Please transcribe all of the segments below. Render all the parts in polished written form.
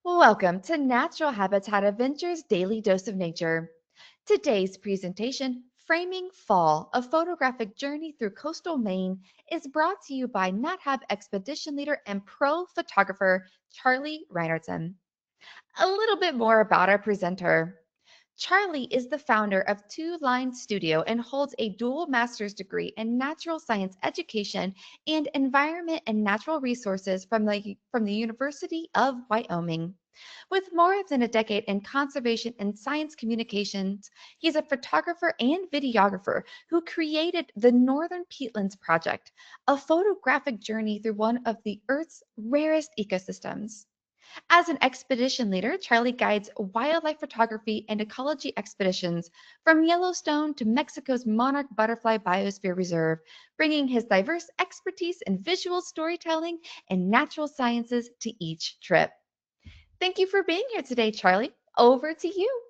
Welcome to Natural Habitat Adventures Daily Dose of Nature. Today's presentation, Framing Fall, a photographic journey through coastal Maine, is brought to you by NatHab expedition leader and pro photographer Charlie Reinertsen. A little bit more about our presenter. Charlie is the founder of Two Line Studio and holds a dual master's degree in natural science education and environment and natural resources from the University of Wyoming. With more than a decade in conservation and science communications, he's a photographer and videographer who created the Northern Peatlands Project, a photographic journey through one of the Earth's rarest ecosystems. As an expedition leader, Charlie guides wildlife photography and ecology expeditions from Yellowstone to Mexico's monarch butterfly biosphere reserve, bringing his diverse expertise in visual storytelling and natural sciences to each trip. Thank you for being here today, Charlie. Over to you.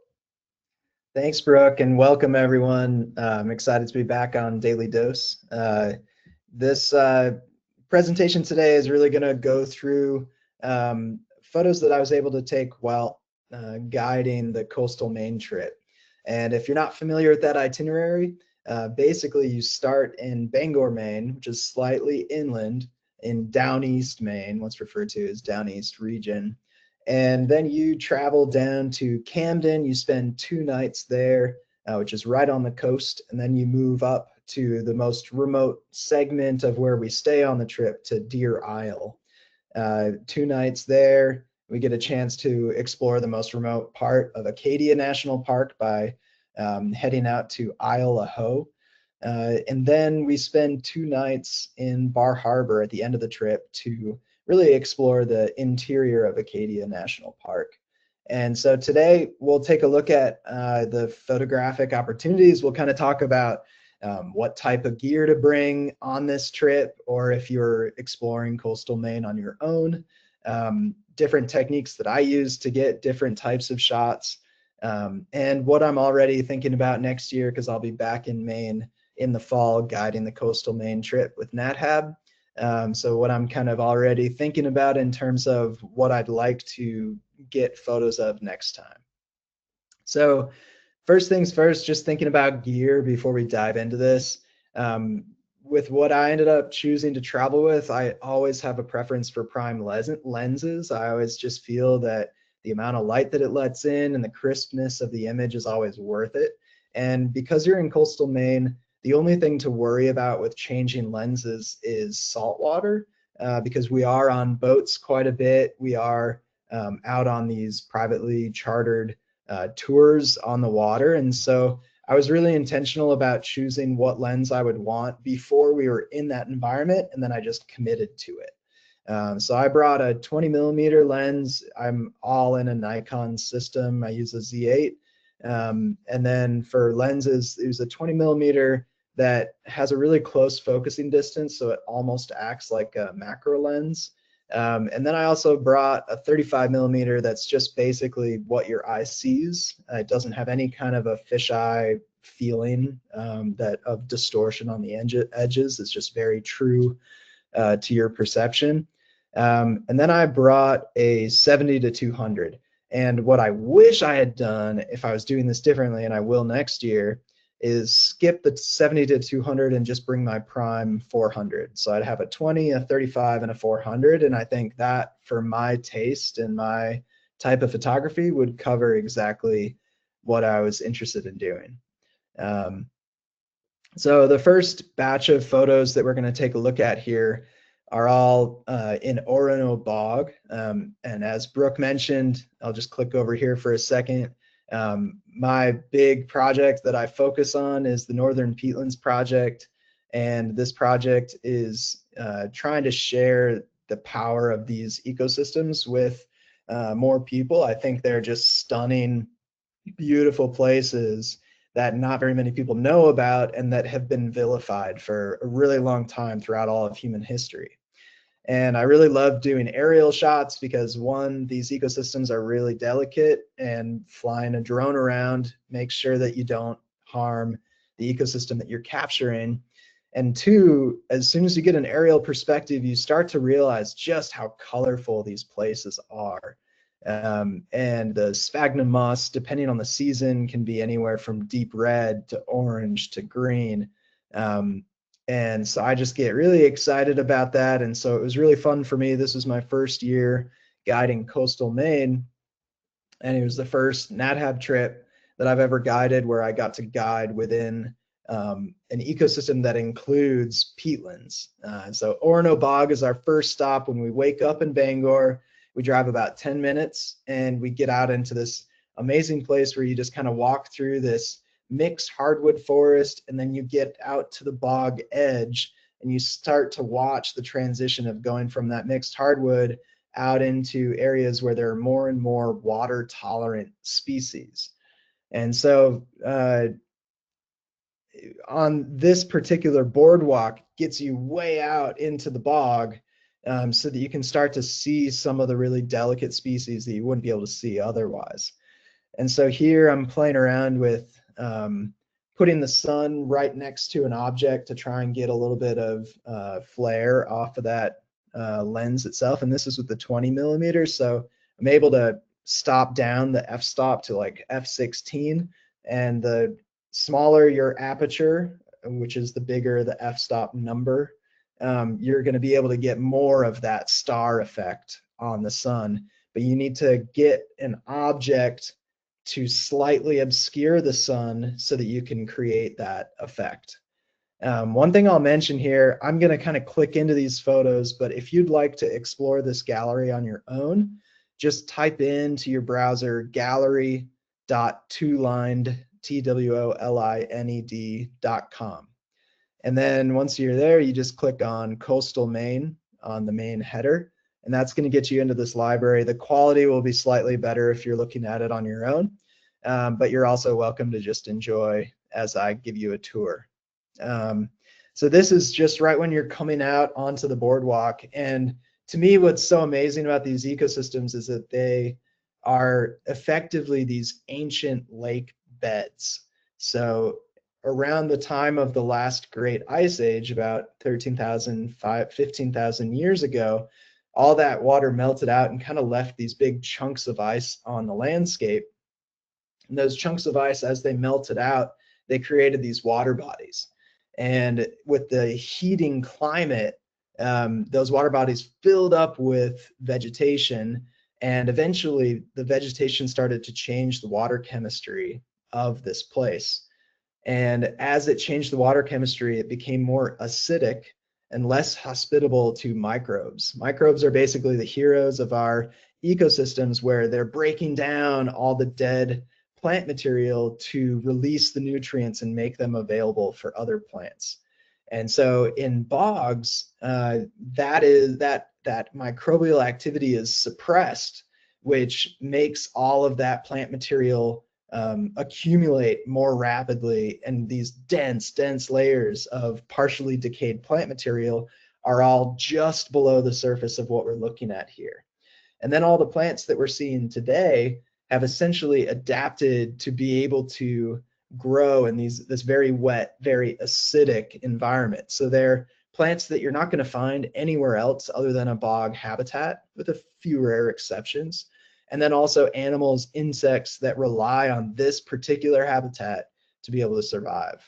Thanks, Brooke, and welcome everyone. I'm excited to be back on Daily Dose. This presentation today is really going to go through photos that I was able to take while guiding the coastal Maine trip. And if you're not familiar with that itinerary, basically you start in Bangor, Maine, which is slightly inland in Down East Maine, what's referred to as Down East region. And then you travel down to Camden. You spend 2 nights there, which is right on the coast. And then you move up to the most remote segment of where we stay on the trip to Deer Isle. 2 nights there, we get a chance to explore the most remote part of Acadia National Park by heading out to Isle Aho. And then we spend 2 nights in Bar Harbor at the end of the trip to really explore the interior of Acadia National Park. And so today we'll take a look at the photographic opportunities. We'll kind of talk about what type of gear to bring on this trip, or if you're exploring coastal Maine on your own, different techniques that I use to get different types of shots, and what I'm already thinking about next year, because I'll be back in Maine in the fall guiding the coastal Maine trip with NatHab. So what I'm kind of already thinking about in terms of what I'd like to get photos of next time. So first things first, just thinking about gear before we dive into this. With what I ended up choosing to travel with, I always have a preference for prime lenses. I always just feel that the amount of light that it lets in and the crispness of the image is always worth it. And because you're in coastal Maine, the only thing to worry about with changing lenses is salt water, because we are on boats quite a bit. We are out on these privately chartered tours on the water. And so I was really intentional about choosing what lens I would want before we were in that environment, and then I just committed to it. So I brought a 20 millimeter lens. I'm all in a Nikon system. I use a Z8. And then for lenses, it was a 20 millimeter that has a really close focusing distance, so it almost acts like a macro lens. And then I also brought a 35 millimeter that's just basically what your eye sees. It doesn't have any kind of a fisheye feeling that of distortion on the edges. It's just very true to your perception. And then I brought a 70-200. And what I wish I had done if I was doing this differently, and I will next year, is skip the 70-200 and just bring my prime 400. So I'd have a 20, a 35, and a 400. And I think that for my taste and my type of photography would cover exactly what I was interested in doing. So the first batch of photos that we're going to take a look at here are all in Orono Bog. And as Brooke mentioned, I'll just click over here for a second. My big project that I focus on is the Northern Peatlands Project. And this project is trying to share the power of these ecosystems with more people. I think they're just stunning, beautiful places that not very many people know about and that have been vilified for a really long time throughout all of human history. And I really love doing aerial shots because, one, these ecosystems are really delicate, and flying a drone around makes sure that you don't harm the ecosystem that you're capturing. And two, as soon as you get an aerial perspective, you start to realize just how colorful these places are. And the sphagnum moss, depending on the season, can be anywhere from deep red to orange to green. And so I just get really excited about that. And so it was really fun for me. This was my first year guiding coastal Maine, and it was the first NatHab trip that I've ever guided where I got to guide within an ecosystem that includes peatlands. So Orono Bog is our first stop. When we wake up in Bangor, we drive about 10 minutes and we get out into this amazing place where you just kind of walk through this mixed hardwood forest, and then you get out to the bog edge and you start to watch the transition of going from that mixed hardwood out into areas where there are more and more water tolerant species. And so on this particular boardwalk gets you way out into the bog, so that you can start to see some of the really delicate species that you wouldn't be able to see otherwise. And so here I'm playing around with putting the sun right next to an object to try and get a little bit of flare off of that lens itself. And this is with the 20 millimeters. So I'm able to stop down the f-stop to like f16. And the smaller your aperture, which is the bigger the f-stop number, you're going to be able to get more of that star effect on the sun. But you need to get an object to slightly obscure the sun so that you can create that effect. One thing I'll mention here, I'm going to kind of click into these photos, but if you'd like to explore this gallery on your own, just type into your browser gallery.twolined, TWOLINED.com. And then once you're there, you just click on Coastal Maine on the main header, and that's going to get you into this library. The quality will be slightly better if you're looking at it on your own, but you're also welcome to just enjoy as I give you a tour. So this is just right when you're coming out onto the boardwalk. And to me, what's so amazing about these ecosystems is that they are effectively these ancient lake beds. So around the time of the last great ice age, about 13,000, 15,000 years ago, all that water melted out and kind of left these big chunks of ice on the landscape. And those chunks of ice, as they melted out, they created these water bodies. And with the heating climate, those water bodies filled up with vegetation, and eventually the vegetation started to change the water chemistry of this place. And as it changed the water chemistry, it became more acidic and less hospitable to microbes. Microbes are basically the heroes of our ecosystems, where they're breaking down all the dead plant material to release the nutrients and make them available for other plants. And so in bogs, that microbial activity is suppressed, which makes all of that plant material accumulate more rapidly, and these dense layers of partially decayed plant material are all just below the surface of what we're looking at here. And then all the plants that we're seeing today have essentially adapted to be able to grow in this very wet, very acidic environment. So they're plants that you're not going to find anywhere else other than a bog habitat, with a few rare exceptions. And then also animals, insects that rely on this particular habitat to be able to survive.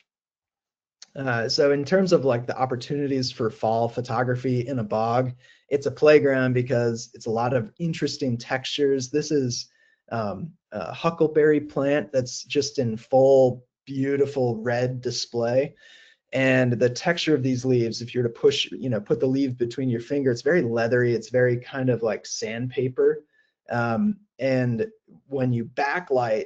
So in terms of like the opportunities for fall photography in a bog, it's a playground because it's a lot of interesting textures. This is a huckleberry plant that's just in full beautiful red display. And the texture of these leaves, if you're to push, put the leaf between your finger, it's very leathery. It's very kind of like sandpaper. And when you backlight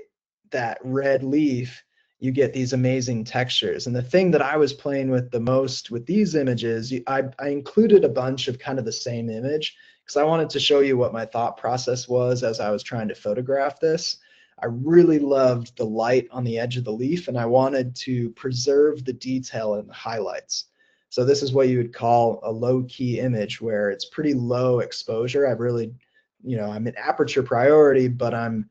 that red leaf, you get these amazing textures. And the thing that I was playing with the most with these images, I included a bunch of kind of the same image because I wanted to show you what my thought process was as I was trying to photograph this. I really loved the light on the edge of the leaf, and I wanted to preserve the detail in the highlights. So this is what you would call a low-key image, where it's pretty low exposure. I've really, I'm an aperture priority, but I'm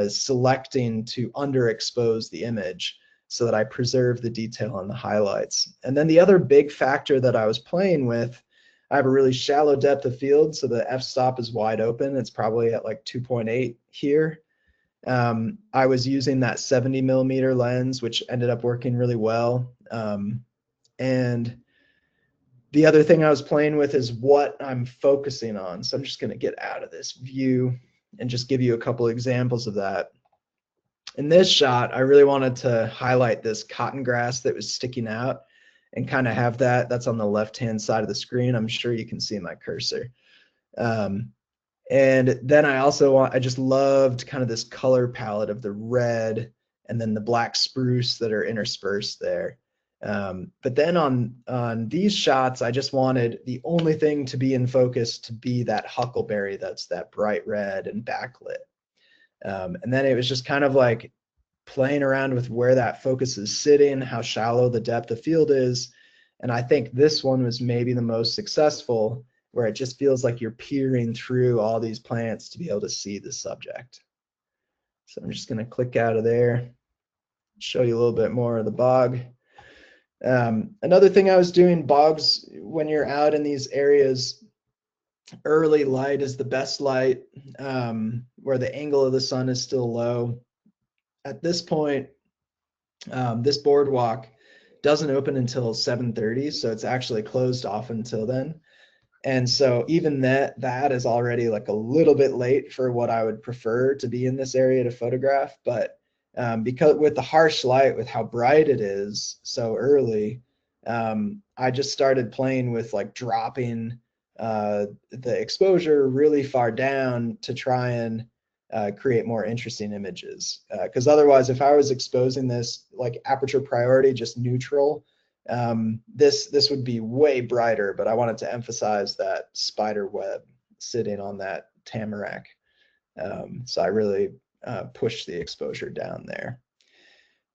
selecting to underexpose the image so that I preserve the detail in the highlights. And then the other big factor that I was playing with I have a really shallow depth of field, so the f-stop is wide open. It's probably at like 2.8 here. I was using that 70 millimeter lens, which ended up working really well. And the other thing I was playing with is what I'm focusing on. So I'm just going to get out of this view and just give you a couple examples of that. In this shot, I really wanted to highlight this cotton grass that was sticking out and kind of have that. That's on the left-hand side of the screen. I'm sure you can see my cursor. And then I just loved kind of this color palette of the red and then the black spruce that are interspersed there. But then on these shots, I just wanted the only thing to be in focus to be that huckleberry that's that bright red and backlit. And then it was just kind of like playing around with where that focus is sitting, how shallow the depth of field is. And I think this one was maybe the most successful, where it just feels like you're peering through all these plants to be able to see the subject. So I'm just going to click out of there, show you a little bit more of the bog. Another thing I was doing, bogs, when you're out in these areas, early light is the best light, where the angle of the sun is still low. At this point, this boardwalk doesn't open until 7:30, so it's actually closed off until then. And so even that is already like a little bit late for what I would prefer to be in this area to photograph. But because with the harsh light, with how bright it is so early, I just started playing with like dropping the exposure really far down to try and create more interesting images. Because otherwise, if I was exposing this like aperture priority, just neutral, this would be way brighter, but I wanted to emphasize that spider web sitting on that tamarack. So I really pushed the exposure down there.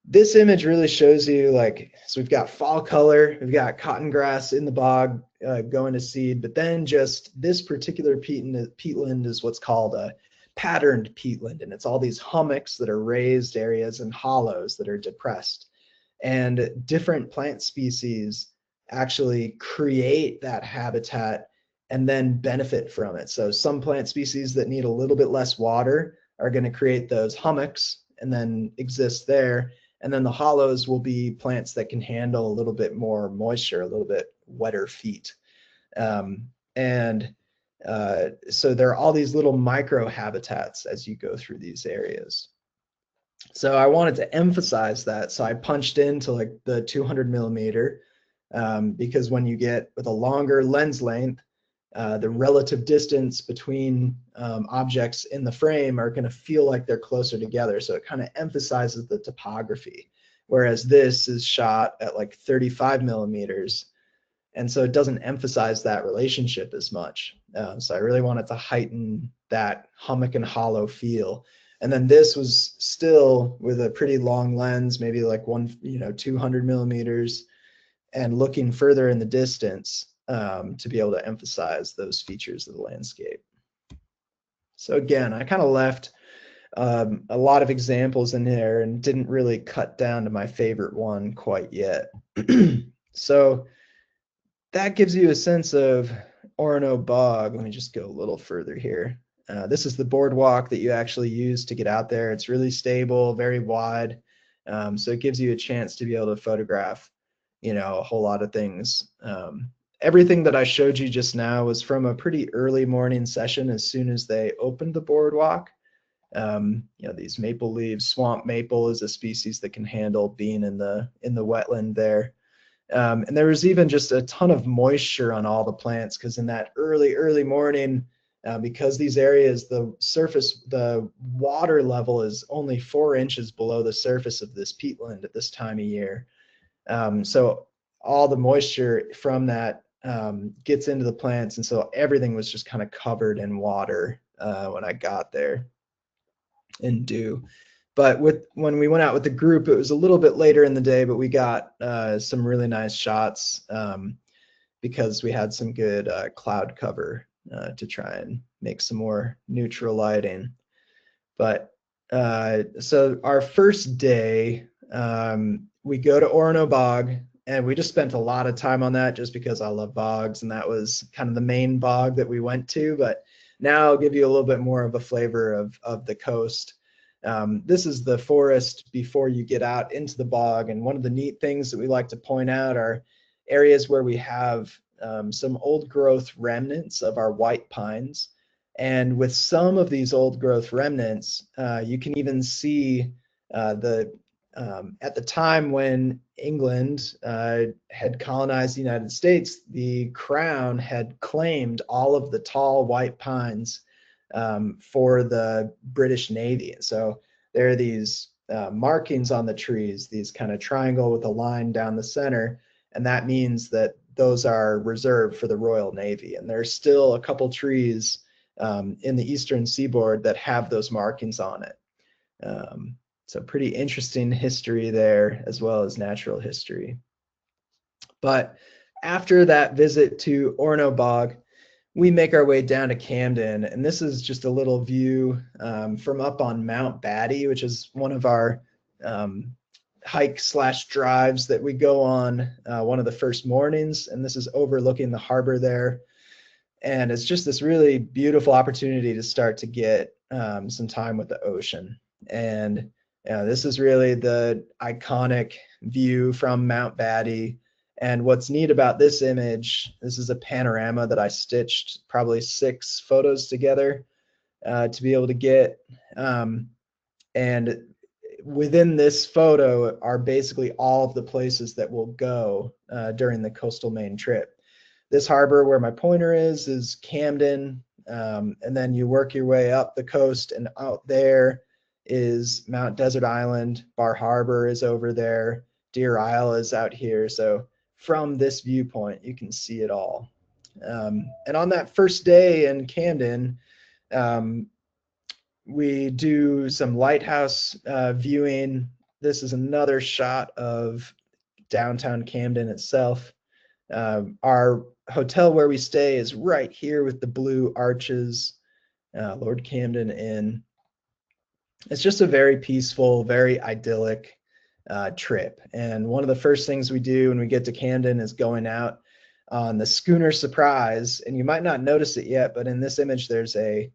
This image really shows you like, so we've got fall color, we've got cotton grass in the bog going to seed, but then just this particular peatland is what's called a patterned peatland, and it's all these hummocks that are raised areas and hollows that are depressed. And different plant species actually create that habitat and then benefit from it. So some plant species that need a little bit less water are going to create those hummocks and then exist there. And then the hollows will be plants that can handle a little bit more moisture, a little bit wetter feet. So there are all these little micro habitats as you go through these areas. So I wanted to emphasize that. So I punched into like the 200 millimeter because when you get with a longer lens length, the relative distance between objects in the frame are going to feel like they're closer together. So it kind of emphasizes the topography, whereas this is shot at like 35 millimeters. And so it doesn't emphasize that relationship as much. So I really wanted to heighten that hummock and hollow feel. And then this was still with a pretty long lens, maybe like 200 millimeters, and looking further in the distance to be able to emphasize those features of the landscape. So again, I kind of left a lot of examples in there and didn't really cut down to my favorite one quite yet. So that gives you a sense of Orono Bog. Let me just go a little further here. This is the boardwalk that you actually use to get out there. It's really stable, very wide. So it gives you a chance to be able to photograph, a whole lot of things. Everything that I showed you just now was from a pretty early morning session as soon as they opened the boardwalk. These maple leaves, swamp maple is a species that can handle being in the wetland there. And there was even just a ton of moisture on all the plants because in that early morning, because these areas, the water level is only 4 inches below the surface of this peatland at this time of year. So all the moisture from that gets into the plants, and so everything was just kind of covered in water when I got there in dew. But when we went out with the group, it was a little bit later in the day, but we got some really nice shots because we had some good cloud cover to try and make some more neutral lighting. But so our first day, we go to Orono Bog, And we just spent a lot of time on that just because I love bogs, and that was kind of the main bog that we went to. But now I'll give you a little bit more of a flavor of the coast. This is the forest before you get out into the bog, and one of the neat things that we like to point out are areas where we have some old growth remnants of our white pines. And with some of these old growth remnants, you can even see the at the time when England had colonized the United States, the crown had claimed all of the tall white pines for the British Navy. So there are these markings on the trees, these kind of triangle with a line down the center, and that means that those are reserved for the Royal Navy. And there's still a couple trees in the eastern seaboard that have those markings on it. So pretty interesting history there, as well as natural history. But after that visit to Orono Bog, we make our way down to Camden, and this is just a little view from up on Mount Batty, which is one of our hike/drives that we go on one of the first mornings, and this is overlooking the harbor there. And it's just this really beautiful opportunity to start to get some time with the ocean. And this is really the iconic view from Mount Batty. And what's neat about this image, this is a panorama that I stitched probably 6 photos together to be able to get. And within this photo are basically all of the places that we'll go during the coastal Maine trip. This harbor where my pointer is Camden, and then you work your way up the coast, and out there is Mount Desert Island. Bar Harbor is over there. Deer Isle is out here. So from this viewpoint, you can see it all. And on that first day in Camden, we do some lighthouse viewing. This is another shot of downtown Camden itself. Our hotel where we stay is right here with the blue arches, Lord Camden Inn. It's just a very peaceful, very idyllic trip. And one of the first things we do when we get to Camden is going out on the schooner Surprise. And you might not notice it yet, but in this image, there's a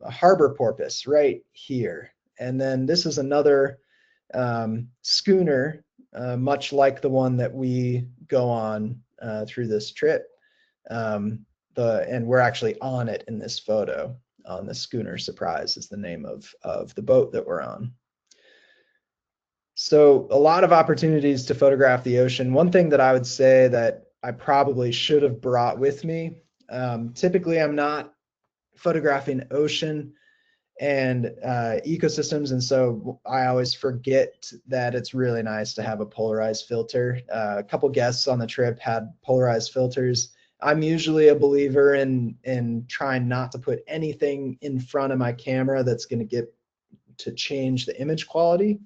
harbor porpoise right here. And then this is another schooner, much like the one that we go on through this trip. And we're actually on it in this photo. On the schooner Surprise is the name of the boat that we're on. So a lot of opportunities to photograph the ocean. One thing that I would say that I probably should have brought with me, typically I'm not photographing ocean and ecosystems, and so I always forget that it's really nice to have a polarized filter. A couple guests on the trip had polarized filters. I'm usually a believer in trying not to put anything in front of my camera that's going to get to change the image quality.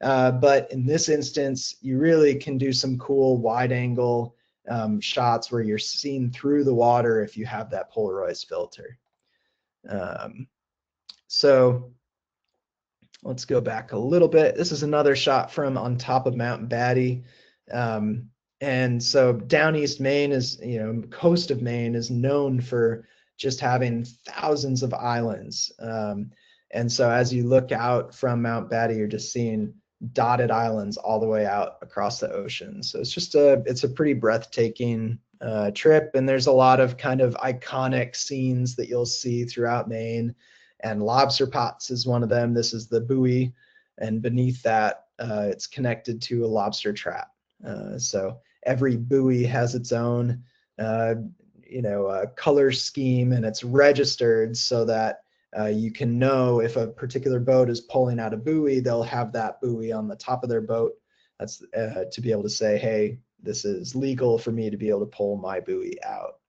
But in this instance, you really can do some cool wide angle shots where you're seeing through the water if you have that polarized filter. So let's go back a little bit. This is another shot from on top of Mount Batty. And so down East Maine is, coast of Maine is known for just having thousands of islands. And so as you look out from Mount Batty, you're just seeing dotted islands all the way out across the ocean. So it's a pretty breathtaking trip. And there's a lot of kind of iconic scenes that you'll see throughout Maine. And lobster pots is one of them. This is the buoy. And beneath that, it's connected to a lobster trap. So every buoy has its own, color scheme, and it's registered so that you can know if a particular boat is pulling out a buoy, they'll have that buoy on the top of their boat. That's to be able to say, hey, this is legal for me to be able to pull my buoy out.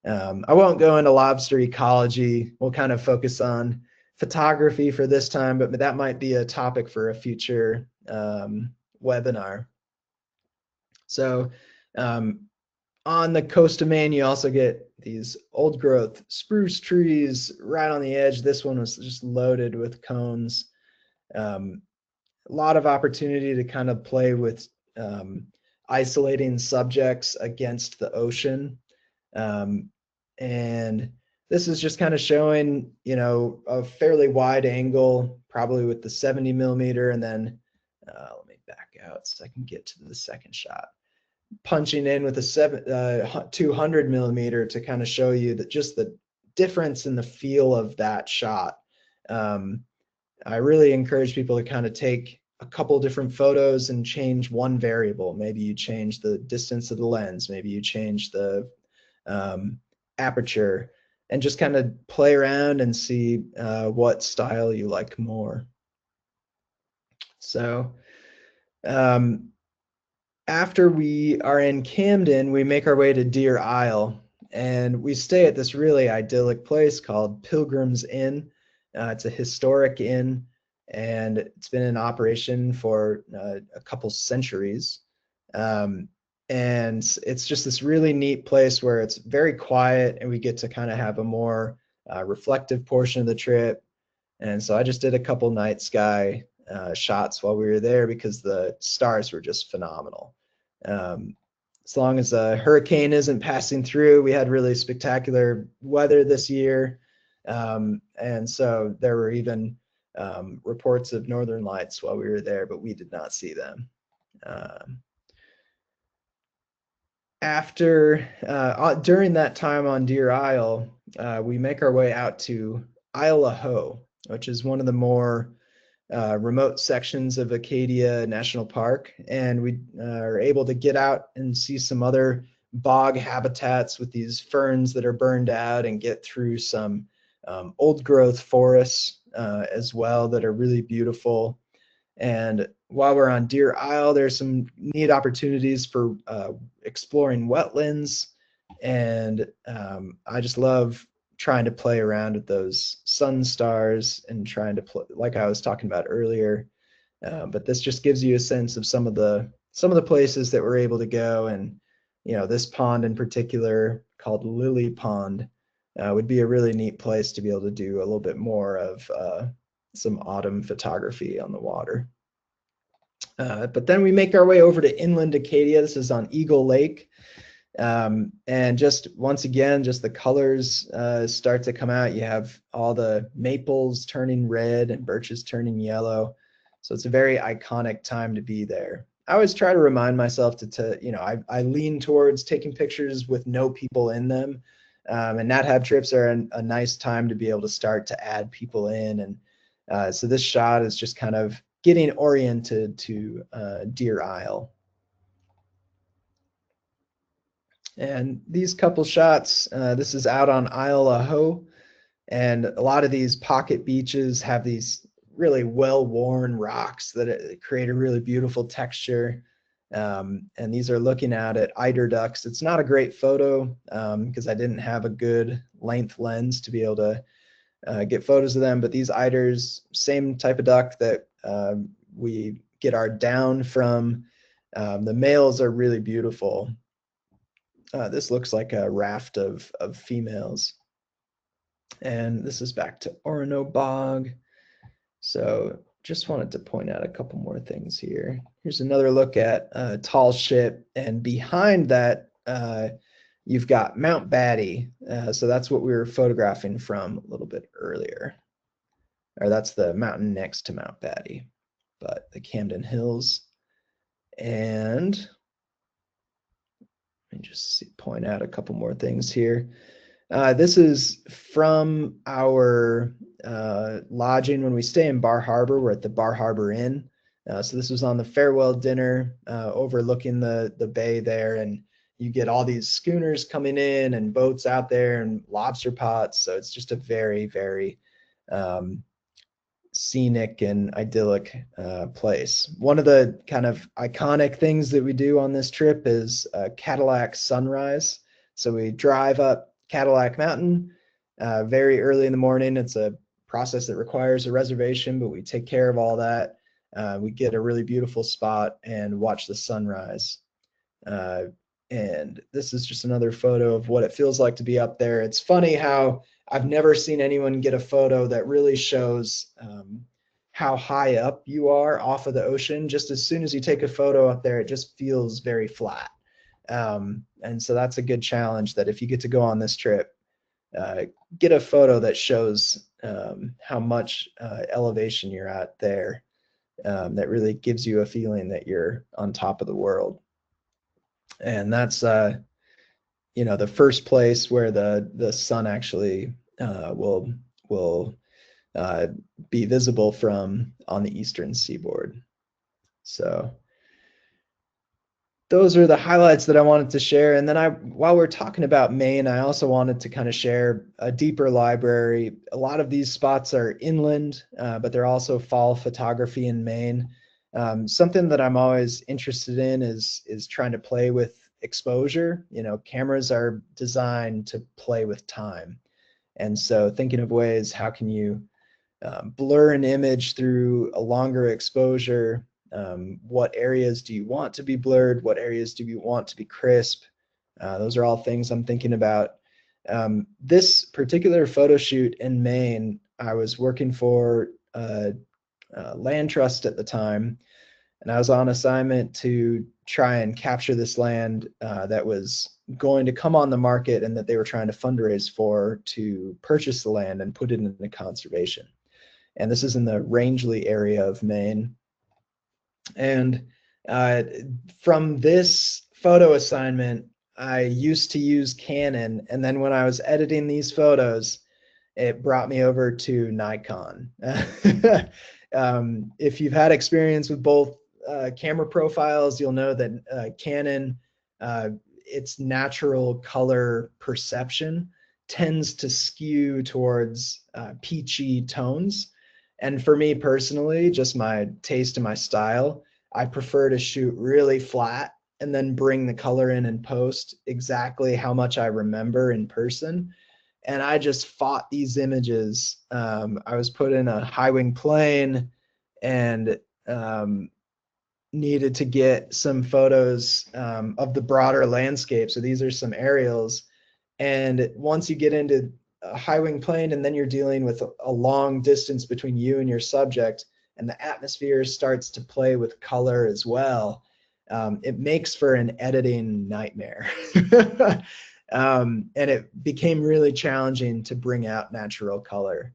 I won't go into lobster ecology. We'll kind of focus on photography for this time, but that might be a topic for a future webinar. So on the coast of Maine, you also get these old growth spruce trees right on the edge. This one was just loaded with cones. A lot of opportunity to kind of play with isolating subjects against the ocean. And this is just kind of showing, a fairly wide angle, probably with the 70 millimeter, and then let me back out so I can get to the second shot. Punching in with a 200 millimeter to kind of show you that just the difference in the feel of that shot. I really encourage people to kind of take a couple different photos and change one variable. Maybe you change the distance of the lens, maybe you change the aperture, and just kind of play around and see what style you like more. So after we are in Camden, we make our way to Deer Isle, and we stay at this really idyllic place called Pilgrim's Inn. It's a historic inn, and it's been in operation for a couple centuries. And it's just this really neat place where it's very quiet, and we get to kind of have a more reflective portion of the trip. And so I just did a couple night sky shots while we were there because the stars were just phenomenal. As long as a hurricane isn't passing through, we had really spectacular weather this year. And so there were even reports of northern lights while we were there, but we did not see them. During that time on Deer Isle, we make our way out to Isle of Howe, which is one of the more remote sections of Acadia National Park, and we are able to get out and see some other bog habitats with these ferns that are burned out, and get through some old growth forests as well that are really beautiful. And while we're on Deer Isle, there's some neat opportunities for exploring wetlands, and I just love trying to play around with those sun stars and trying to play, like I was talking about earlier. But this just gives you a sense of some of the places that we're able to go, and this pond in particular, called Lily Pond, would be a really neat place to be able to do a little bit more of some autumn photography on the water. But then we make our way over to inland Acadia. This is on Eagle Lake. And just once again, just the colors start to come out. You have all the maples turning red and birches turning yellow. So it's a very iconic time to be there. I always try to remind myself I lean towards taking pictures with no people in them. And NatHab trips are a nice time to be able to start to add people in. And so this shot is just kind of getting oriented to Deer Isle. And these couple shots, this is out on Isle of Howe, and a lot of these pocket beaches have these really well-worn rocks that create a really beautiful texture. And these are looking out at eider ducks. It's not a great photo because I didn't have a good length lens to be able to get photos of them, but these eiders, same type of duck that we get our down from. The males are really beautiful. This looks like a raft of females. And this is back to Orono Bog. So just wanted to point out a couple more things here. Here's another look at Tall Ship, and behind that you've got Mount Batty. So that's what we were photographing from a little bit earlier. Or that's the mountain next to Mount Batty, but the Camden Hills. And let me just point out a couple more things here. This is from our lodging when we stay in Bar Harbor. We're at the Bar Harbor Inn. So this was on the farewell dinner overlooking the bay there, and you get all these schooners coming in and boats out there and lobster pots. So it's just a very, very scenic and idyllic place. One of the kind of iconic things that we do on this trip is Cadillac Sunrise. So we drive up Cadillac Mountain very early in the morning. It's a process that requires a reservation, but we take care of all that. We get a really beautiful spot and watch the sunrise. And this is just another photo of what it feels like to be up there. It's funny how I've never seen anyone get a photo that really shows how high up you are off of the ocean. Just as soon as you take a photo up there, it just feels very flat. And so that's a good challenge, that if you get to go on this trip, uh, get a photo that shows how much elevation you're at there. That really gives you a feeling that you're on top of the world. And that's the first place where the sun actually will uh, be visible from on the eastern seaboard. So those are the highlights that I wanted to share. And then while we're talking about Maine, I also wanted to kind of share a deeper library. A lot of these spots are inland, but they're also fall photography in Maine. Something that I'm always interested in is trying to play with exposure. Cameras are designed to play with time. And so thinking of ways, how can you blur an image through a longer exposure? What areas do you want to be blurred? What areas do you want to be crisp? Those are all things I'm thinking about. This particular photo shoot in Maine, I was working for a land trust at the time, and I was on assignment to try and capture this land that was going to come on the market, and that they were trying to fundraise for to purchase the land and put it into conservation. And this is in the Rangeley area of Maine. And uh, from this photo assignment, I used to use Canon, and then when I was editing these photos, it brought me over to Nikon. If you've had experience with both camera profiles, you'll know that Canon, uh, its natural color perception tends to skew towards peachy tones. And for me personally, just my taste and my style, I prefer to shoot really flat and then bring the color in post exactly how much I remember in person. And I just fought these images. I was put in a high wing plane and needed to get some photos of the broader landscape. So these are some aerials. And once you get into a high wing plane, and then you're dealing with a long distance between you and your subject, and the atmosphere starts to play with color as well, it makes for an editing nightmare. And it became really challenging to bring out natural color.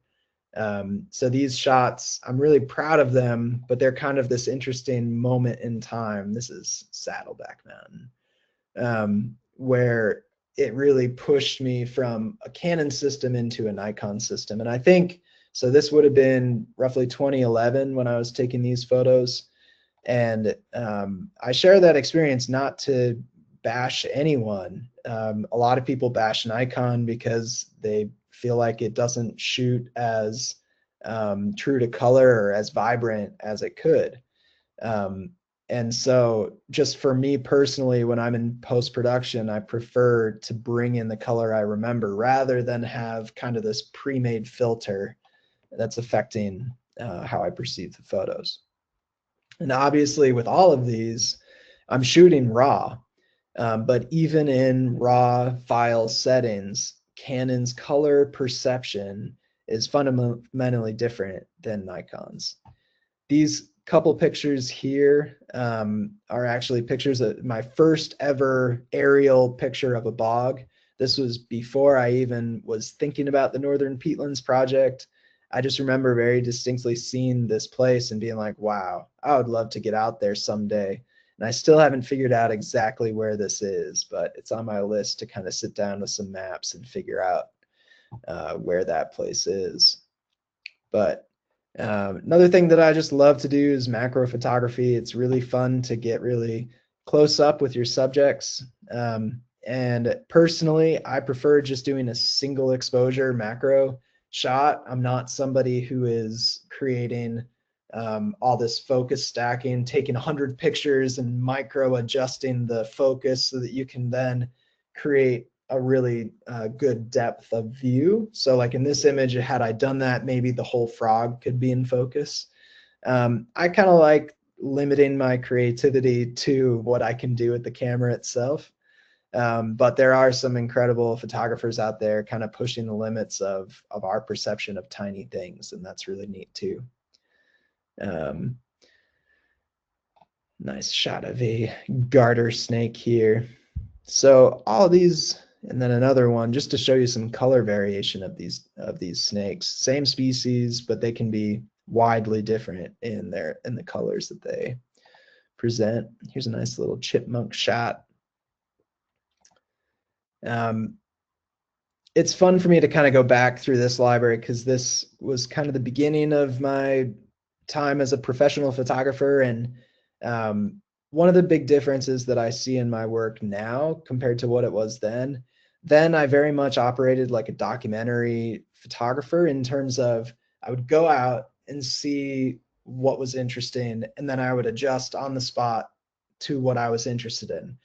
So these shots, I'm really proud of them, but they're kind of this interesting moment in time. This is Saddleback Mountain, where it really pushed me from a Canon system into a Nikon system. And I think, so this would have been roughly 2011 when I was taking these photos. And I share that experience not to bash anyone. A lot of people bash Nikon because they feel like it doesn't shoot as true to color or as vibrant as it could. And so just for me personally, when I'm in post-production, I prefer to bring in the color I remember rather than have kind of this pre-made filter that's affecting how I perceive the photos. And obviously with all of these, I'm shooting raw, but even in raw file settings, Canon's color perception is fundamentally different than Nikon's. These couple pictures here are actually pictures of my first ever aerial picture of a bog. This was before I even was thinking about the Northern Peatlands project. I just remember very distinctly seeing this place and being like, wow, I would love to get out there someday. And I still haven't figured out exactly where this is, but it's on my list to kind of sit down with some maps and figure out where that place is. But another thing that I just love to do is macro photography. It's really fun to get really close up with your subjects. And personally, I prefer just doing a single exposure macro shot. I'm not somebody who is creating all this focus stacking, taking 100 pictures and micro adjusting the focus so that you can then create a really good depth of view. So like in this image, had I done that, maybe the whole frog could be in focus. I kind of like limiting my creativity to what I can do with the camera itself. But there are some incredible photographers out there kind of pushing the limits of our perception of tiny things, and that's really neat too. Um, nice shot of a garter snake here. So all these, and then another one just to show you some color variation of these snakes. Same species, but they can be widely different in the colors that they present. Here's a nice little chipmunk shot. Um, it's fun for me to kind of go back through this library because this was kind of the beginning of my time as a professional photographer. And one of the big differences that I see in my work now compared to what it was then I very much operated like a documentary photographer in terms of I would go out and see what was interesting, and then I would adjust on the spot to what I was interested in.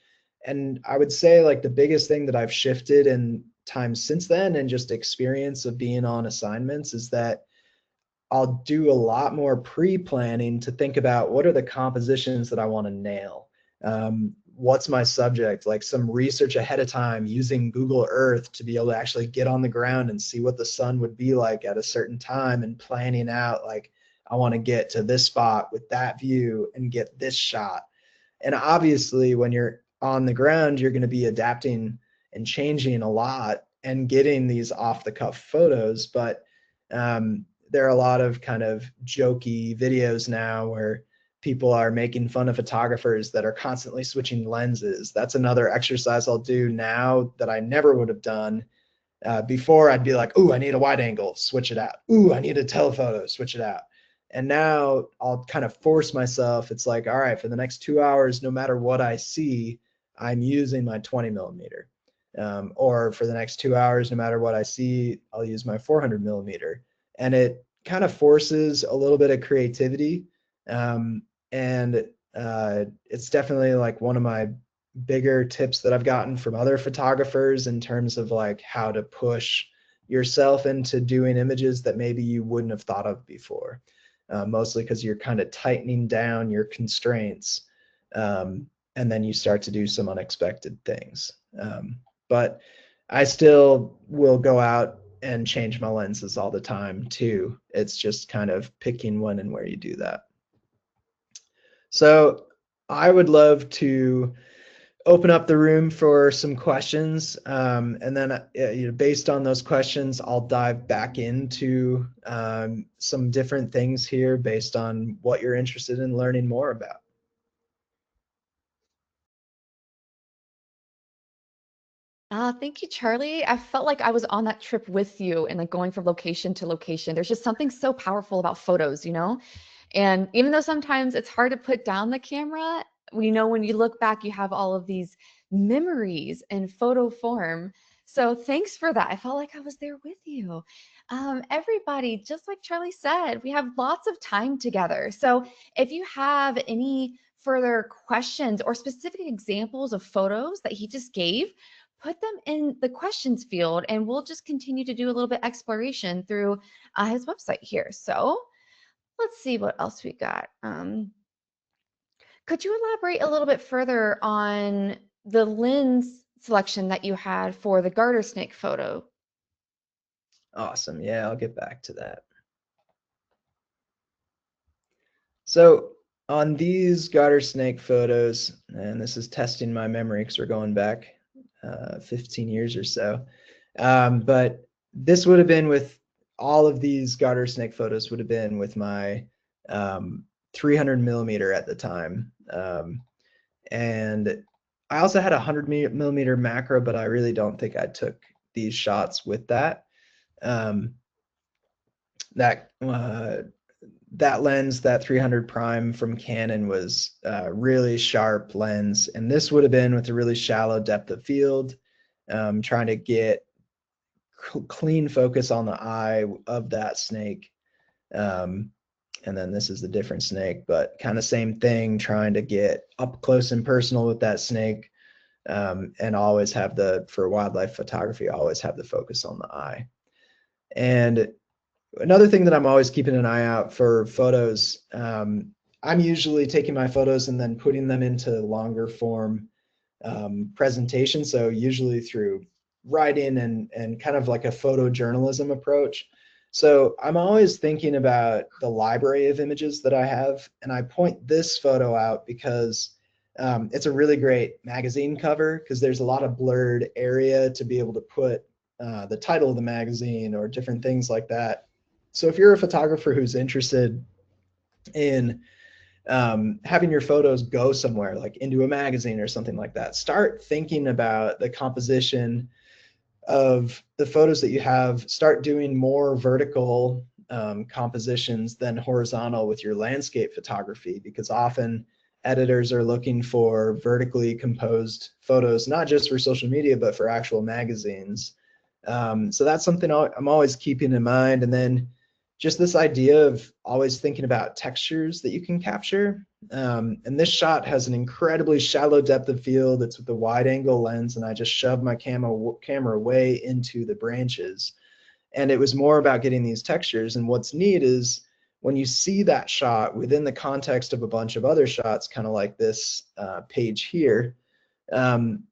And I would say like the biggest thing that I've shifted in time since then and just experience of being on assignments is that I'll do a lot more pre-planning to think about what are the compositions that I want to nail. What's my subject? Like some research ahead of time using Google Earth to be able to actually get on the ground and see what the sun would be like at a certain time, and planning out like I want to get to this spot with that view and get this shot. And obviously, when you're on the ground, you're going to be adapting and changing a lot and getting these off the cuff photos. But there are a lot of kind of jokey videos now where people are making fun of photographers that are constantly switching lenses. That's another exercise I'll do now that I never would have done. Before I'd be like, ooh, I need a wide angle, switch it out. Ooh, I need a telephoto, switch it out. And now I'll kind of force myself. It's like, all right, for the next 2 hours, no matter what I see, I'm using my 20 millimeter. Or for the next 2 hours, no matter what I see, I'll use my 400 millimeter. And it kind of forces a little bit of creativity. And it's definitely like one of my bigger tips that I've gotten from other photographers in terms of like how to push yourself into doing images that maybe you wouldn't have thought of before. Mostly because you're kind of tightening down your constraints, and then you start to do some unexpected things. But I still will go out and change my lenses all the time too. It's just kind of picking when and where you do that. So I would love to open up the room for some questions, and then based on those questions, I'll dive back into some different things here based on what you're interested in learning more about. Thank you, Charlie. I felt like I was on that trip with you and like going from location to location. There's just something so powerful about photos, you know? And even though sometimes it's hard to put down the camera, we know when you look back, you have all of these memories in photo form. So thanks for that. I felt like I was there with you. Everybody, just like Charlie said, we have lots of time together. So if you have any further questions or specific examples of photos that he just gave, put them in the questions field and we'll just continue to do a little bit exploration through his website here. So let's see what else we got. Could you elaborate a little bit further on the lens selection that you had for the garter snake photo? Awesome. Yeah, I'll get back to that. So on these garter snake photos, and this is testing my memory because we're going back 15 years or so, but this would have been with all of these garter snake photos would have been with my 300 millimeter at the time. And I also had a 100 millimeter macro, but I really don't think I took these shots with that. Um, that that lens, that 300 prime from Canon, was a really sharp lens, and this would have been with a really shallow depth of field, trying to get clean focus on the eye of that snake. And then this is the different snake, but kind of same thing, trying to get up close and personal with that snake, and always have for wildlife photography, always have the focus on the eye. And another thing that I'm always keeping an eye out for photos, I'm usually taking my photos and then putting them into longer form presentation. So usually through writing and kind of like a photojournalism approach. So I'm always thinking about the library of images that I have, and I point this photo out because it's a really great magazine cover because there's a lot of blurred area to be able to put the title of the magazine or different things like that. So if you're a photographer who's interested in having your photos go somewhere, like into a magazine or something like that, start thinking about the composition of the photos that you have. Start doing more vertical compositions than horizontal with your landscape photography, because often editors are looking for vertically composed photos, not just for social media, but for actual magazines. So that's something I'm always keeping in mind. And then just this idea of always thinking about textures that you can capture. And this shot has an incredibly shallow depth of field. It's with a wide angle lens, and I just shoved my camera way into the branches. And it was more about getting these textures. And what's neat is when you see that shot within the context of a bunch of other shots, kind of like this page here, um,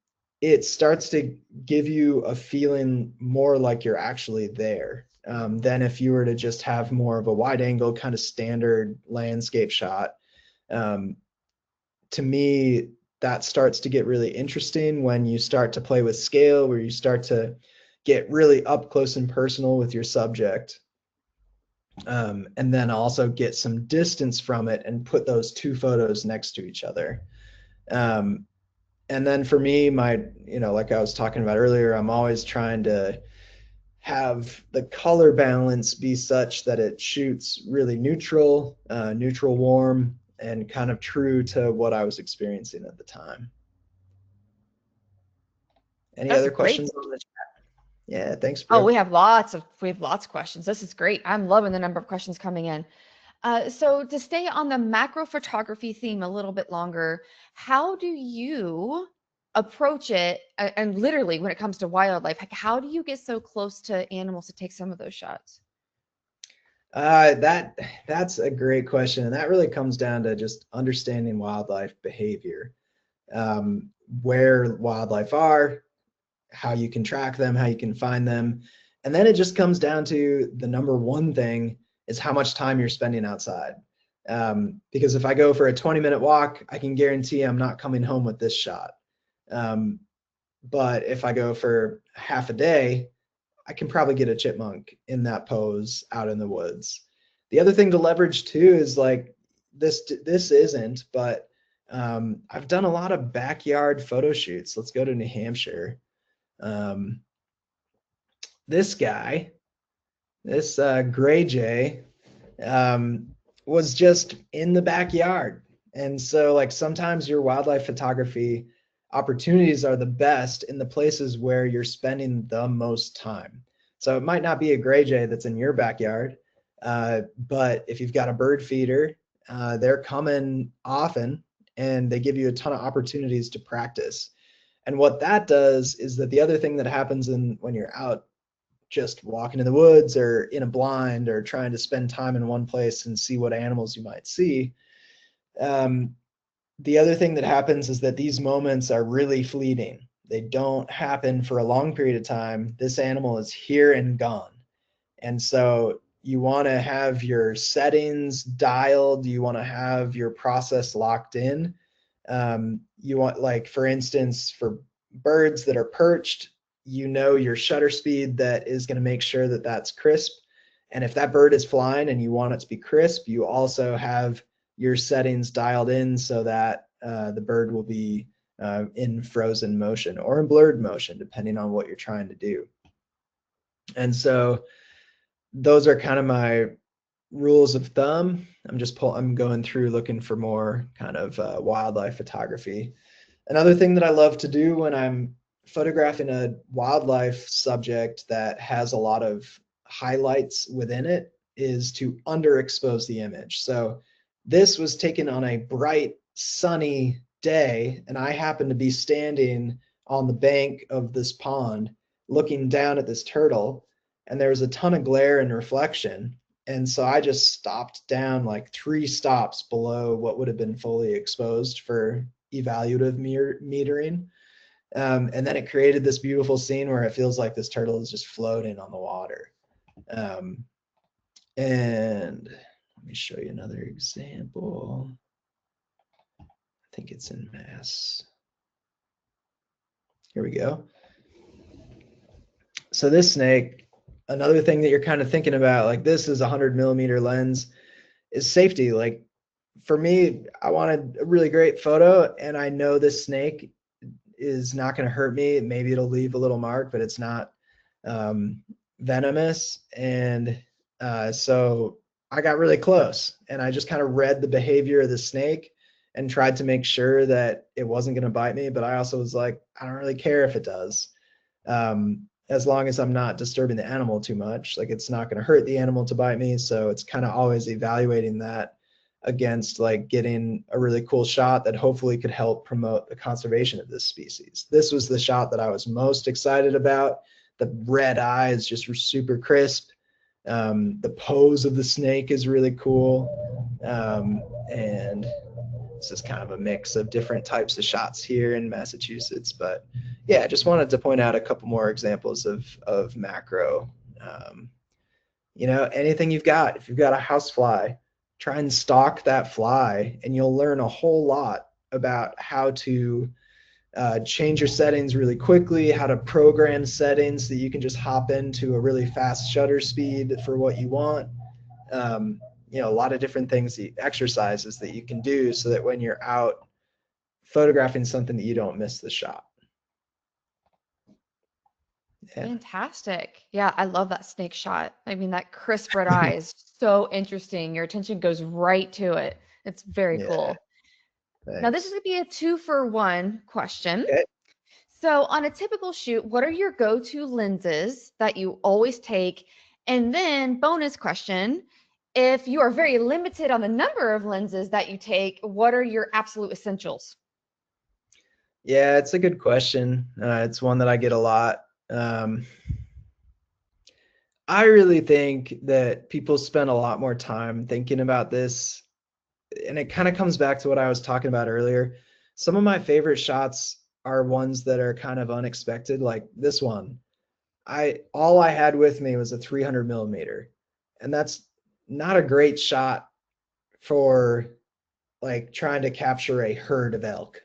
it starts to give you a feeling more like you're actually there than if you were to just have more of a wide angle kind of standard landscape shot. Um, to me, that starts to get really interesting when you start to play with scale, where you start to get really up close and personal with your subject. And then also get some distance from it and put those two photos next to each other. Um, and then for me, like I was talking about earlier, I'm always trying to have the color balance be such that it shoots really neutral warm, and kind of true to what I was experiencing at the time. Any That's other great. questions on the chat? Yeah, thanks, Oh, Brooke. we have lots of questions. This is great. I'm loving the number of questions coming in. So to stay on the macro photography theme a little bit longer, how do you approach it? And literally, when it comes to wildlife, like how do you get so close to animals to take some of those shots? That's a great question, and that really comes down to just understanding wildlife behavior, um, where wildlife are, how you can track them, how you can find them. And then it just comes down to the number one thing is how much time you're spending outside. Because if I go for a 20-minute walk, I can guarantee I'm not coming home with this shot. Um, but if I go for half a day, I can probably get a chipmunk in that pose out in the woods. The other thing to leverage too is like this isn't, but I've done a lot of backyard photo shoots. Let's go to New Hampshire. Um, this guy, this gray jay, um, was just in the backyard. And so, like, sometimes your wildlife photography opportunities are the best in the places where you're spending the most time. So it might not be a gray jay that's in your backyard, but if you've got a bird feeder, they're coming often, and they give you a ton of opportunities to practice. And what that does is that the other thing that happens when you're out just walking in the woods or in a blind or trying to spend time in one place and see what animals you might see. Um, the other thing that happens is that these moments are really fleeting. They don't happen for a long period of time. This animal is here and gone. And so you want to have your settings dialed. You want to have your process locked in. You want, like, for instance, for birds that are perched, your shutter speed that is going to make sure that that's crisp. And if that bird is flying and you want it to be crisp, you also have your settings dialed in so that the bird will be in frozen motion or in blurred motion, depending on what you're trying to do. And so those are kind of my rules of thumb. I'm going through looking for more kind of wildlife photography. Another thing that I love to do when I'm photographing a wildlife subject that has a lot of highlights within it is to underexpose the image. So this was taken on a bright, sunny day, and I happened to be standing on the bank of this pond looking down at this turtle, and there was a ton of glare and reflection. And so I just stopped down like 3 stops below what would have been fully exposed for evaluative metering. And then it created this beautiful scene where it feels like this turtle is just floating on the water. Um, And let me show you another example. I think it's in mass. Here we go. So this snake, another thing that you're kind of thinking about, like this is a 100mm lens, is safety. Like for me, I wanted a really great photo, and I know this snake is not going to hurt me. Maybe it'll leave a little mark, but it's not venomous. And so I got really close, and I just kind of read the behavior of the snake and tried to make sure that it wasn't going to bite me. But I also was like, I don't really care if it does, as long as I'm not disturbing the animal too much. Like it's not going to hurt the animal to bite me. So it's kind of always evaluating that against like getting a really cool shot that hopefully could help promote the conservation of this species. This was the shot that I was most excited about. The red eyes just were super crisp. The pose of the snake is really cool. And this is kind of a mix of different types of shots here in Massachusetts. But yeah, I just wanted to point out a couple more examples of macro. You know, anything you've got, if you've got a housefly, try and stalk that fly, and you'll learn a whole lot about how to change your settings really quickly, how to program settings so that you can just hop into a really fast shutter speed for what you want. You know, a lot of different things, exercises that you can do so that when you're out photographing something that you don't miss the shot. Yeah. Fantastic. Yeah, I love that snake shot. I mean, that crisp red eye is so interesting. Your attention goes right to it. It's very Yeah. cool. Now, this is Thanks. going to be a 2-for-1 question. Okay. So, on a typical shoot, what are your go-to lenses that you always take? And then, bonus question, if you are very limited on the number of lenses that you take, what are your absolute essentials? Yeah, it's a good question. It's one that I get a lot. I really think that people spend a lot more time thinking about this, and it kind of comes back to what I was talking about earlier. Some of my favorite shots are ones that are kind of unexpected, like this one. All I had with me was a 300mm, and that's not a great shot for like trying to capture a herd of elk.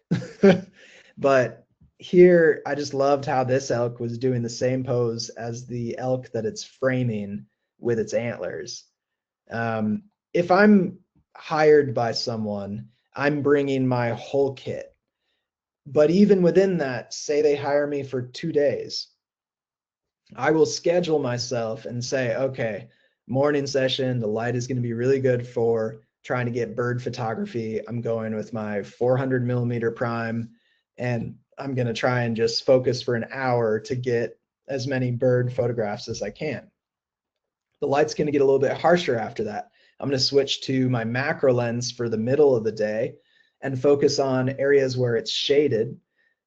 But here, I just loved how this elk was doing the same pose as the elk that it's framing with its antlers. If I'm hired by someone, I'm bringing my whole kit. But even within that, say they hire me for 2 days, I will schedule myself and say, okay, morning session, the light is going to be really good for trying to get bird photography. I'm going with my 400mm prime, and I'm going to try and just focus for an hour to get as many bird photographs as I can. The light's going to get a little bit harsher after that. I'm going to switch to my macro lens for the middle of the day and focus on areas where it's shaded,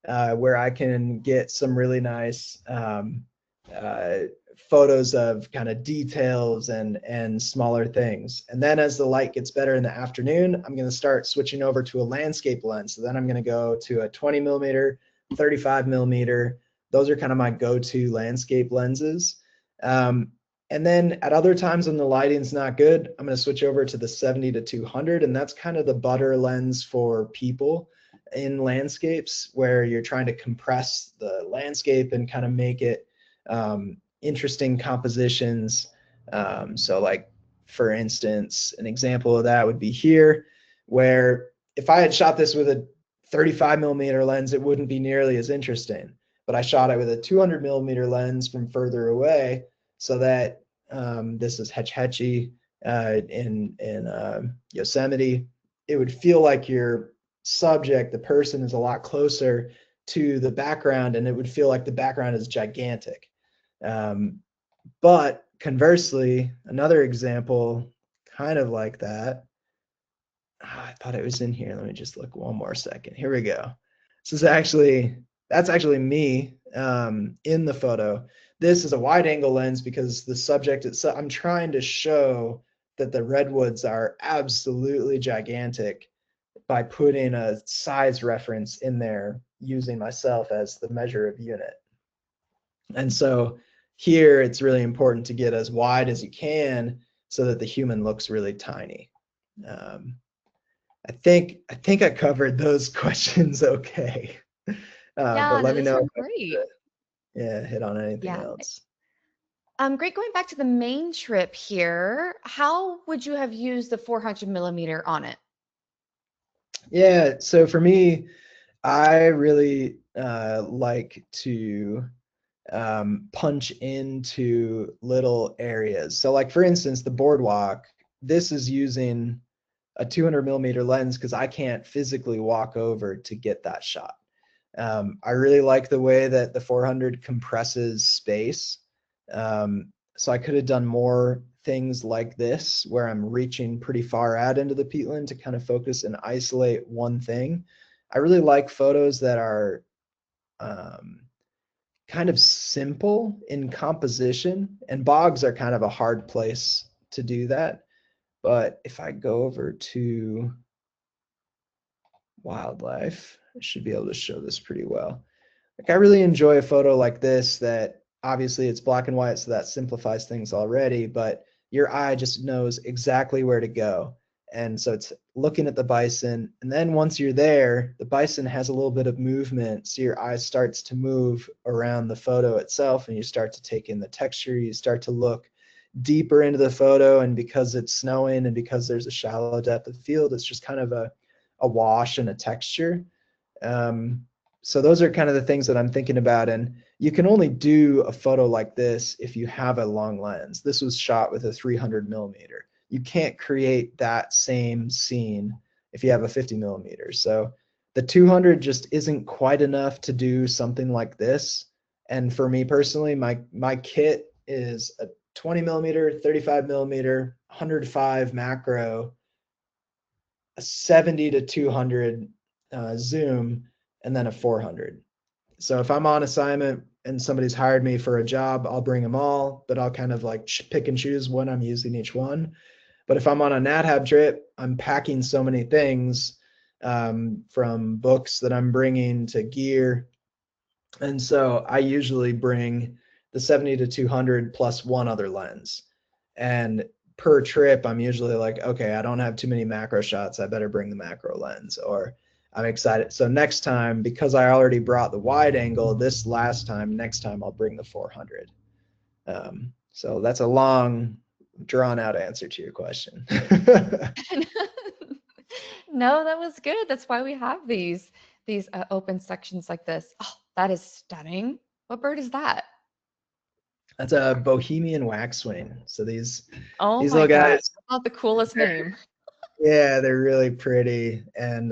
where I can get some really nice uh, photos of kind of details and smaller things. And then as the light gets better in the afternoon, I'm going to start switching over to a landscape lens. So then I'm going to go to a 20mm, 35mm. Those are kind of my go-to landscape lenses. And then at other times when the lighting's not good, I'm going to switch over to the 70-200, and that's kind of the butter lens for people in landscapes where you're trying to compress the landscape and kind of make it interesting compositions. So like, for instance, an example of that would be here, where if I had shot this with a 35mm lens, it wouldn't be nearly as interesting. But I shot it with a 200mm lens from further away, so that this is Hetch Hetchy in Yosemite. It would feel like your subject, the person, is a lot closer to the background, and it would feel like the background is gigantic. But conversely, another example kind of like that. I thought it was in here. Let me just look one more second. Here we go. This is actually, that's actually me in the photo. This is a wide angle lens because the subject itself, I'm trying to show that the redwoods are absolutely gigantic by putting a size reference in there using myself as the measure of unit. And so here it's really important to get as wide as you can so that the human looks really tiny. Um, I think I covered those questions okay. But Yeah, let no, me those know were if I need great. to, yeah, hit on anything Yeah. else. Great. Going back to the main trip here, how would you have used the 400 millimeter on it? Yeah, so for me, I really like to punch into little areas. So, like for instance, the boardwalk. This is using a 200 millimeter lens because I can't physically walk over to get that shot. I really like the way that the 400 compresses space. So I could have done more things like this where I'm reaching pretty far out into the peatland to kind of focus and isolate one thing. I really like photos that are um, kind of simple in composition, and bogs are kind of a hard place to do that. But if I go over to wildlife, I should be able to show this pretty well. Like I really enjoy a photo like this that obviously it's black and white, so that simplifies things already, but your eye just knows exactly where to go. And so it's looking at the bison. And then once you're there, the bison has a little bit of movement. So your eye starts to move around the photo itself and you start to take in the texture. You start to look deeper into the photo. And because it's snowing and because there's a shallow depth of field, it's just kind of a wash and a texture. Um, so those are kind of the things that I'm thinking about. And you can only do a photo like this if you have a long lens. This was shot with a 300 millimeter. You can't create that same scene if you have a 50 millimeter. So the 200 just isn't quite enough to do something like this. And for me personally, my kit is a 20 millimeter, 35 millimeter, 105 macro, a 70 to 200 zoom, and then a 400. So if I'm on assignment and somebody's hired me for a job, I'll bring them all, but I'll kind of like pick and choose when I'm using each one. But if I'm on a NatHab trip, I'm packing so many things, from books that I'm bringing to gear. And so I usually bring the 70 to 200 plus one other lens. And per trip, I'm usually like, okay, I don't have too many macro shots. I better bring the macro lens. Or I'm excited. So next time, because I already brought the wide angle this last time, next time I'll bring the 400. So that's a long, drawn out answer to your question. No, that was good. That's why we have these open sections like this. Oh, that is stunning. What bird is that? That's a Bohemian waxwing. So Oh these my little gosh, guys, that's not the coolest name. yeah, they're really pretty, and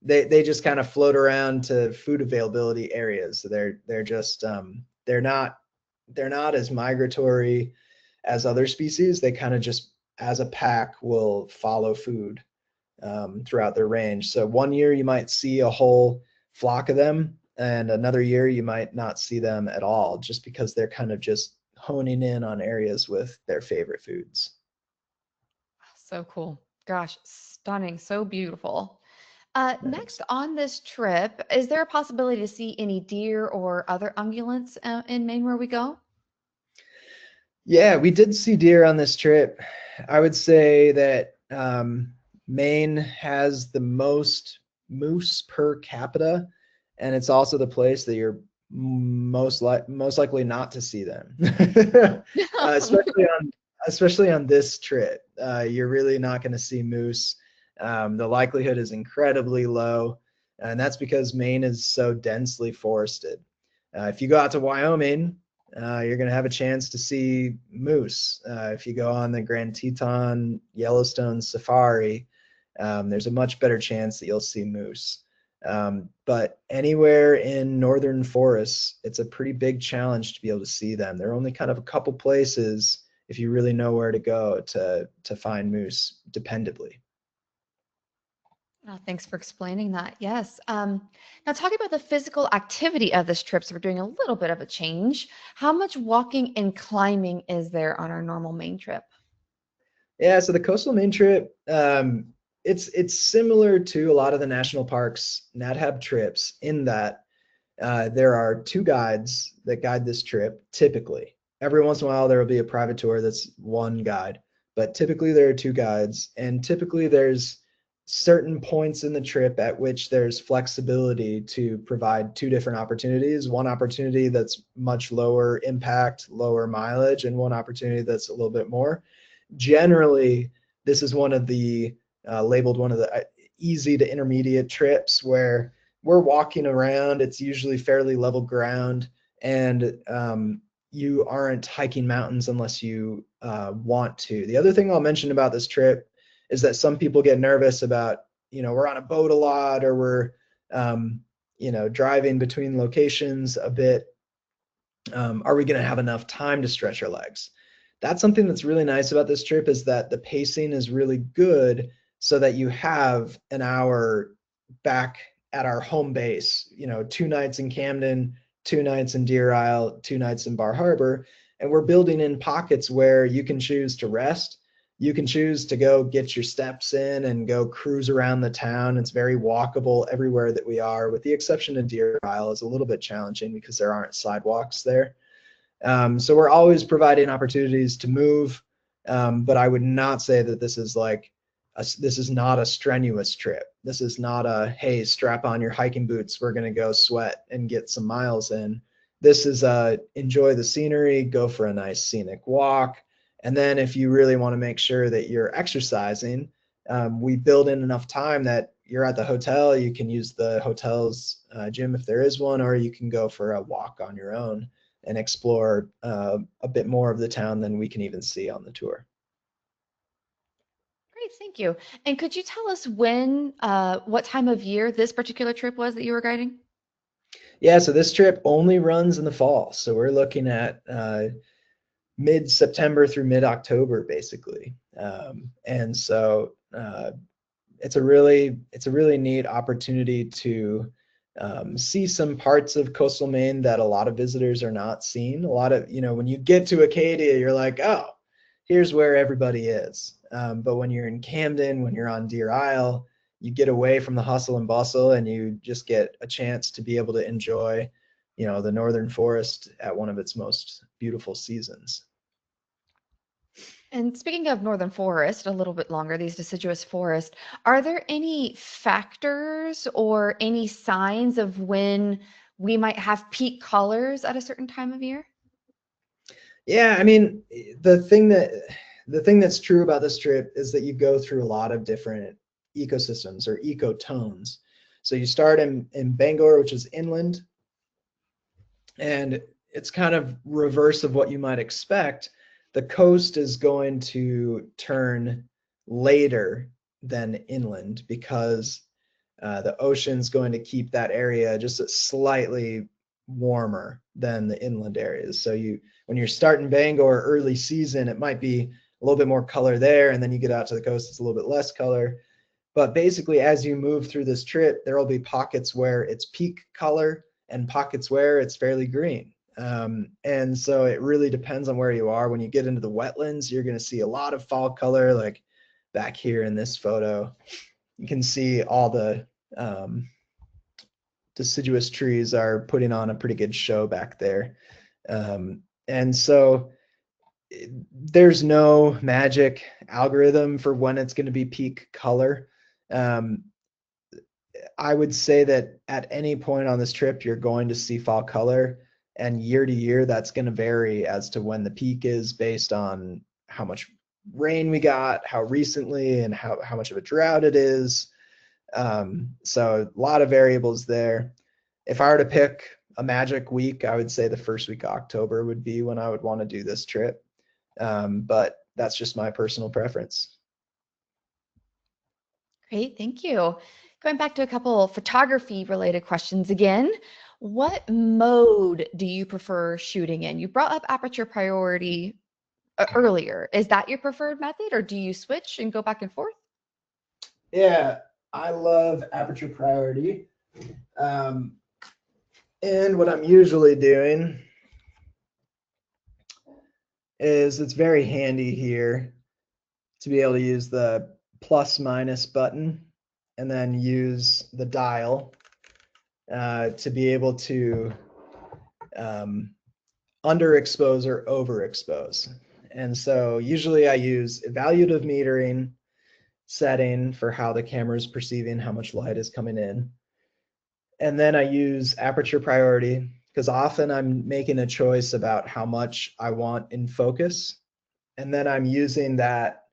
they just kind of float around to food availability areas. So they're just they're not as migratory as other species. They kind of just as a pack will follow food throughout their range. So one year you might see a whole flock of them, and another year you might not see them at all, just because they're kind of just honing in on areas with their favorite foods. So cool. Gosh, stunning. So beautiful. Nice. Next on this trip, is there a possibility to see any deer or other ungulates in Maine where we go? Yeah, we did see deer on this trip. I would say that Maine has the most moose per capita, and it's also the place that you're most likely not to see them, especially on this trip. You're really not going to see moose. The likelihood is incredibly low, and that's because Maine is so densely forested. If you go out to Wyoming, you're going to have a chance to see moose. If you go on the Grand Teton Yellowstone Safari, there's a much better chance that you'll see moose. But anywhere in northern forests, it's a pretty big challenge to be able to see them. There are only kind of a couple places if you really know where to go to find moose dependably. Oh, thanks for explaining that. Yes. Now, talking about the physical activity of this trip, so we're doing a little bit of a change. How much walking and climbing is there on our normal Maine trip? Yeah, so the coastal Maine trip, it's similar to a lot of the national parks NatHab trips in that there are two guides that guide this trip typically. Every once in a while, there will be a private tour that's one guide. but typically there are 2 guides, and typically there's certain points in the trip at which there's flexibility to provide 2 different opportunities. One opportunity that's much lower impact, lower mileage, and one opportunity that's a little bit more. Generally, this is one of the labeled one of the easy to intermediate trips where we're walking around. It's usually fairly level ground, and you aren't hiking mountains unless you want to. The other thing I'll mention about this trip is that some people get nervous about, we're on a boat a lot, or we're, driving between locations a bit. Are we going to have enough time to stretch our legs? That's something that's really nice about this trip, is that the pacing is really good so that you have an hour back at our home base, 2 nights in Camden, 2 nights in Deer Isle, 2 nights in Bar Harbor. And we're building in pockets where you can choose to rest. You can choose to go get your steps in and go cruise around the town. It's very walkable everywhere that we are, with the exception of Deer Isle is a little bit challenging because there aren't sidewalks there. So we're always providing opportunities to move, but I would not say that this is this is not a strenuous trip. This is not a, hey, strap on your hiking boots, we're going to go sweat and get some miles in. This is enjoy the scenery, go for a nice scenic walk. And then if you really want to make sure that you're exercising, we build in enough time that you're at the hotel, you can use the hotel's gym if there is one, or you can go for a walk on your own and explore a bit more of the town than we can even see on the tour. Great, thank you. And could you tell us what time of year this particular trip was that you were guiding? Yeah, so this trip only runs in the fall. So we're looking at mid-September through mid-October, basically. And so it's a really neat opportunity to see some parts of coastal Maine that a lot of visitors are not seeing. A lot of, when you get to Acadia, you're like, oh, here's where everybody is. But when you're in Camden, when you're on Deer Isle, you get away from the hustle and bustle, and you just get a chance to be able to enjoy, the northern forest at one of its most beautiful seasons. And speaking of northern forest, a little bit longer, these deciduous forests, are there any factors or any signs of when we might have peak colors at a certain time of year? Yeah, I mean, the thing that's true about this trip is that you go through a lot of different ecosystems or ecotones. So you start in Bangor, which is inland, and it's kind of reverse of what you might expect. The coast is going to turn later than inland because the ocean's going to keep that area just slightly warmer than the inland areas. So when you're starting Bangor early season, it might be a little bit more color there, and then you get out to the coast, it's a little bit less color. But basically, as you move through this trip, there will be pockets where it's peak color and pockets where it's fairly green. And so it really depends on where you are. When you get into the wetlands, you're going to see a lot of fall color, like back here in this photo. You can see all the deciduous trees are putting on a pretty good show back there. And so there's no magic algorithm for when it's going to be peak color. Um, I would say that at any point on this trip, you're going to see fall color, and year to year, that's going to vary as to when the peak is based on how much rain we got, how recently, and how much of a drought it is. So a lot of variables there. If I were to pick a magic week, I would say the first week of October would be when I would want to do this trip. But that's just my personal preference. Great, thank you. Going back to a couple photography related questions again. What mode do you prefer shooting in? You brought up aperture priority earlier. Is that your preferred method, or do you switch and go back and forth? Yeah, I love aperture priority. Um, and what I'm usually doing is it's very handy here to be able to use the plus minus button and then use the dial to be able to underexpose or overexpose. And so usually I use evaluative metering setting for how the camera is perceiving how much light is coming in. And then I use aperture priority because often I'm making a choice about how much I want in focus. And then I'm using that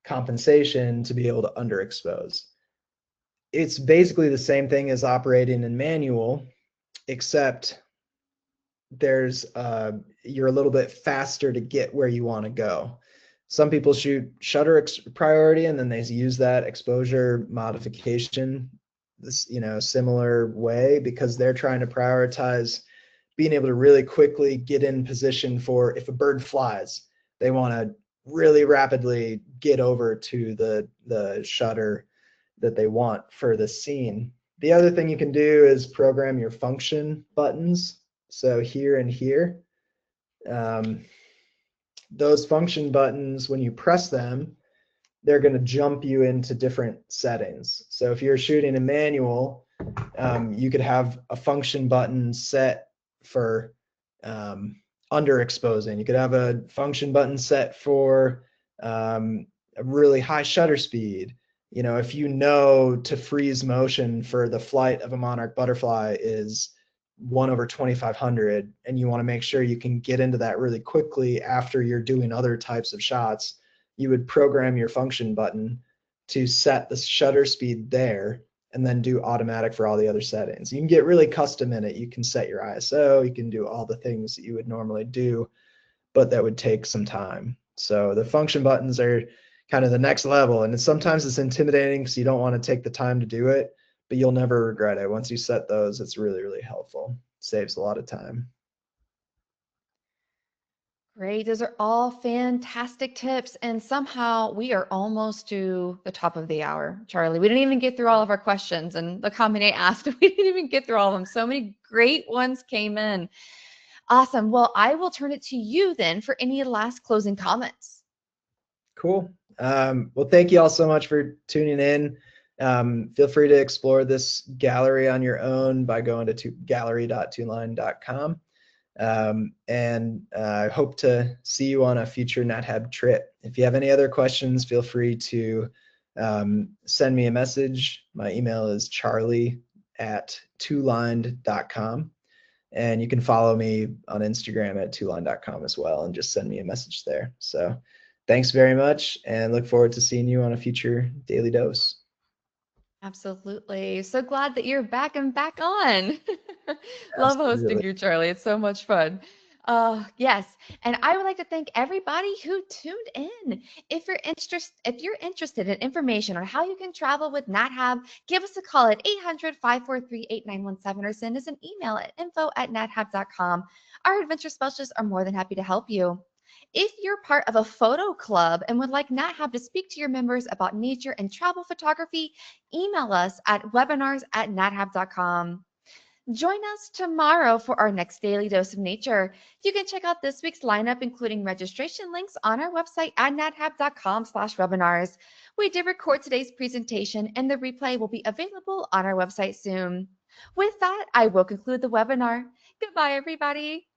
compensation to be able to underexpose. It's basically the same thing as operating in manual, except there's you're a little bit faster to get where you want to go. Some people shoot shutter priority and then they use that exposure modification this similar way because they're trying to prioritize being able to really quickly get in position for if a bird flies, they want to really rapidly get over to the shutter that they want for the scene. The other thing you can do is program your function buttons. So here and here, um, those function buttons, when you press them, they're going to jump you into different settings. So if you're shooting a manual, you could have a function button set for underexposing. You could have a function button set for a really high shutter speed. If you know to freeze motion for the flight of a monarch butterfly is 1/2500, and you want to make sure you can get into that really quickly after you're doing other types of shots, you would program your function button to set the shutter speed there and then do automatic for all the other settings. You can get really custom in it. You can set your ISO, you can do all the things that you would normally do, but that would take some time. So the function buttons are kind of the next level, and sometimes it's intimidating because you don't want to take the time to do it, but you'll never regret it. Once you set those, it's really, really helpful. Saves a lot of time. Great. Those are all fantastic tips. And somehow we are almost to the top of the hour, Charlie. We didn't even get through all of our questions and the comment I asked. We didn't even get through all of them. So many great ones came in. Awesome. Well, I will turn it to you then for any last closing comments. Cool. Well, thank you all so much for tuning in. Feel free to explore this gallery on your own by going to gallery.toonline.com. And I hope to see you on a future NatHab trip. If you have any other questions, feel free to send me a message. My email is charlie@twolined.com. And you can follow me on Instagram at twoline.com as well and just send me a message there. So thanks very much and look forward to seeing you on a future Daily Dose. Absolutely. So glad that you're back and back on. Love hosting Absolutely. you, Charlie. It's so much fun. Yes, and I would like to thank everybody who tuned in. If you're interested in information on how you can travel with NatHab, give us a call at 800-543-8917 or send us an email at info@nathab.com. Our adventure specialists are more than happy to help you. If you're part of a photo club and would like NatHab to speak to your members about nature and travel photography, email us at webinars@nathab.com. Join us tomorrow for our next daily dose of nature. You can check out this week's lineup, including registration links on our website at nathab.com/webinars. We did record today's presentation and the replay will be available on our website soon. With that, I will conclude the webinar. Goodbye, everybody.